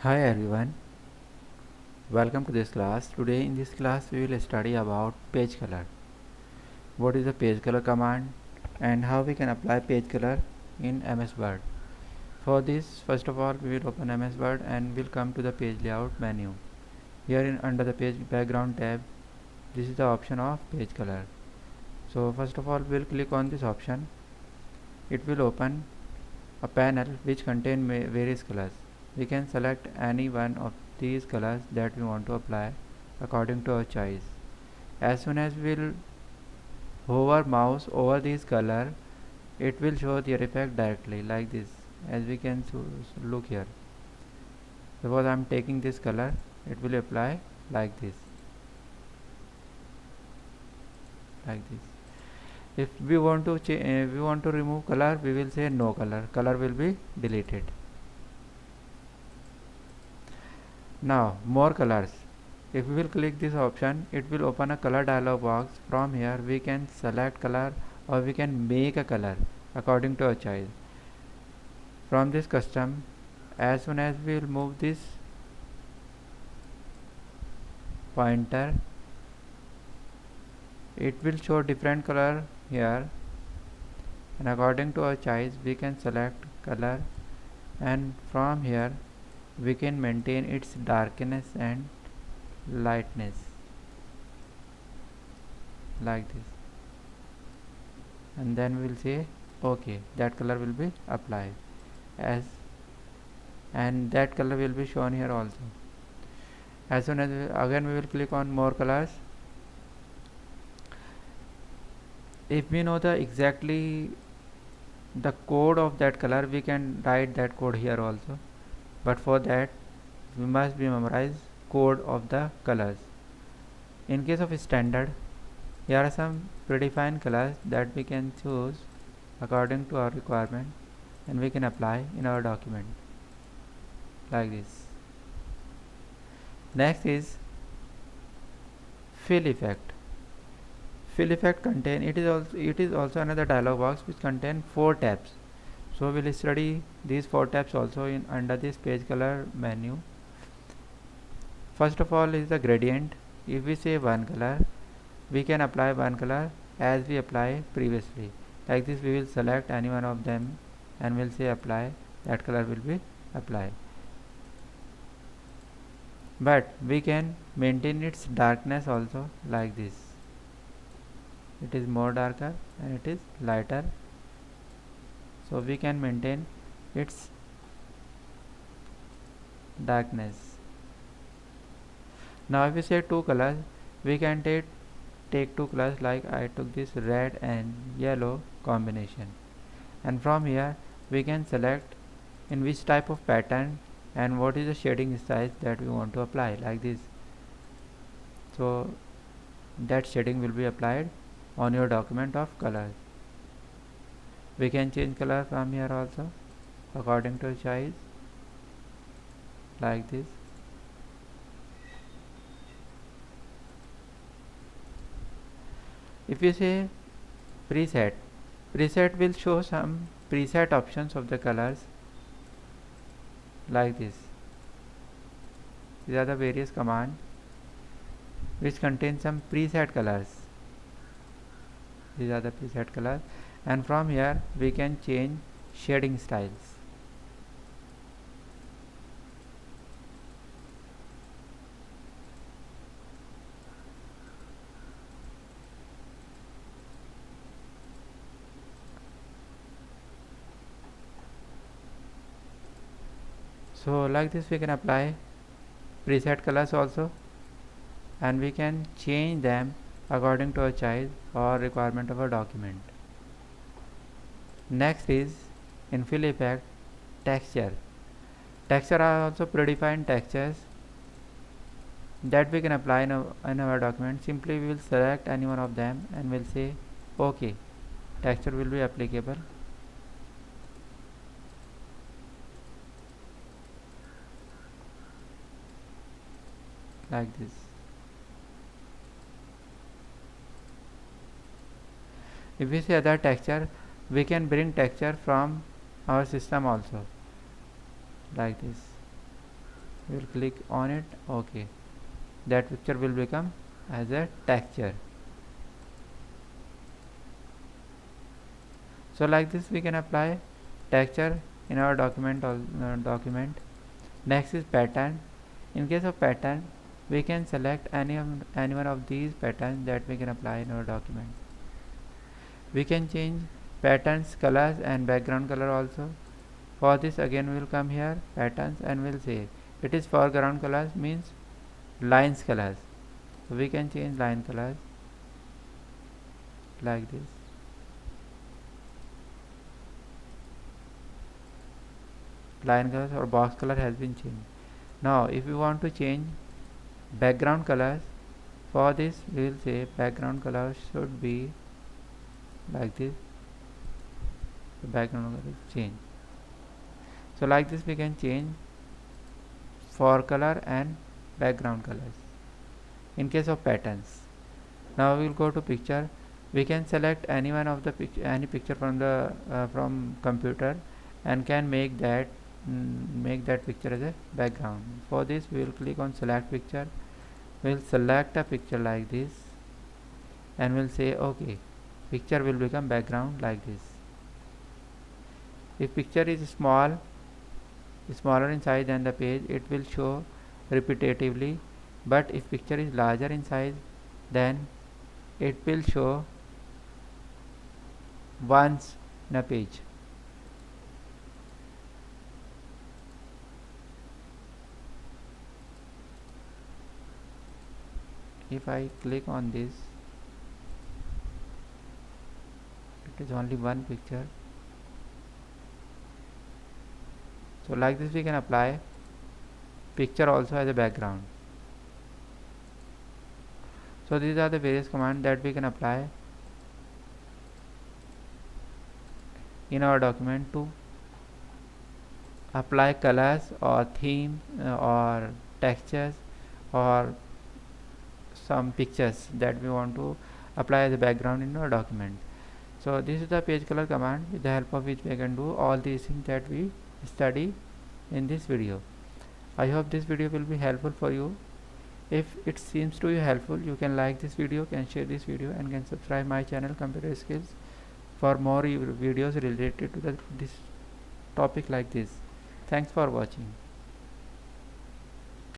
Hi everyone, welcome to this class. Today in this class we will study about page color. What is the page color command and how we can apply page color in MS Word. For this, first of all we will open MS Word and we'll come to the page layout menu. Here under the page background tab, this is the option of page color. So first of all we'll click on this option. It will open a panel which contain various colors. We can select any one of these colors that we want to apply according to our choice. As soon as we'll hover mouse over this color, it will show the effect directly like this, as we can look here. Suppose I am taking this color, it will apply like this. If we want to remove color, we will say no color. Color will be deleted. Now more colors. If we will click this option, it will open a color dialog box. From here we can select color or we can make a color according to our choice. From this custom, as soon as we will move this pointer, it will show different color here, and according to our choice we can select color, and from here we can maintain its darkness and lightness like this, and then we will say okay, that color will be applied as, and that color will be shown here also. As soon as again we will click on more colors. If we know the exactly the code of that color, we can write that code here also, but for that we must be memorize code of the colors. In case of standard, here are some predefined colors that we can choose according to our requirement, and we can apply in our document like this. Next is fill effect. Fill effect contain, it is also another dialog box which contain 4 tabs. So we'll study these 4 tabs also in under this page color menu. First of all is the gradient. If we say one color, we can apply one color as we apply previously. Like this, we will select any one of them and we'll say apply, that color will be applied. But we can maintain its darkness also like this. It is more darker and it is lighter, so we can maintain its darkness. Now if we say two colors, we can take two colors, like I took this red and yellow combination, and from here we can select in which type of pattern and what is the shading style that we want to apply like this. So that shading will be applied on your document of colors. We can change color from here also according to choice like this. If you say preset will show some preset options of the colors like this. These are the various commands which contain some preset colors. These are the preset colors, and from here we can change shading styles. So like this we can apply preset colors also, and we can change them according to our choice or requirement of a document. Next is in fill effect texture. Texture are also predefined textures that we can apply in our document. Simply we will select any one of them and we'll say okay, texture will be applicable like this. If we say other texture, we can bring texture from our system also like this. we'll click on it. Okay, that picture will become as a texture. So like this we can apply texture in our document. Next is pattern. In case of pattern, we can select any one of these patterns that we can apply in our document. We can change patterns, colors and background color also. For this again we will come here patterns and we'll say it is foreground colors means lines colors. So we can change line colors like this. Line colors or box color has been changed. Now if we want to change background colors, for this we will say background color should be like this. The background color is changed. So like this we can change for color and background colors in case of patterns. Now we will go to picture. We can select any one of the any picture from the from computer and can make that picture as a background. For this we will click on select picture. We will select a picture like this and we'll say okay, picture will become background like this. If picture is smaller in size than the page, it will show repetitively, but if picture is larger in size, then it will show once in a page. If I click on this, it is only one picture. So like this we can apply picture also as a background. So these are the various commands that we can apply in our document to apply colors or theme or textures or some pictures that we want to apply as a background in our document. So this is the page color command with the help of which we can do all these things that we study in this video. I hope this video will be helpful for you. If it seems to you helpful, you can like this video, can share this video and can subscribe my channel Computer Skills for more videos related to this topic like this. Thanks for watching.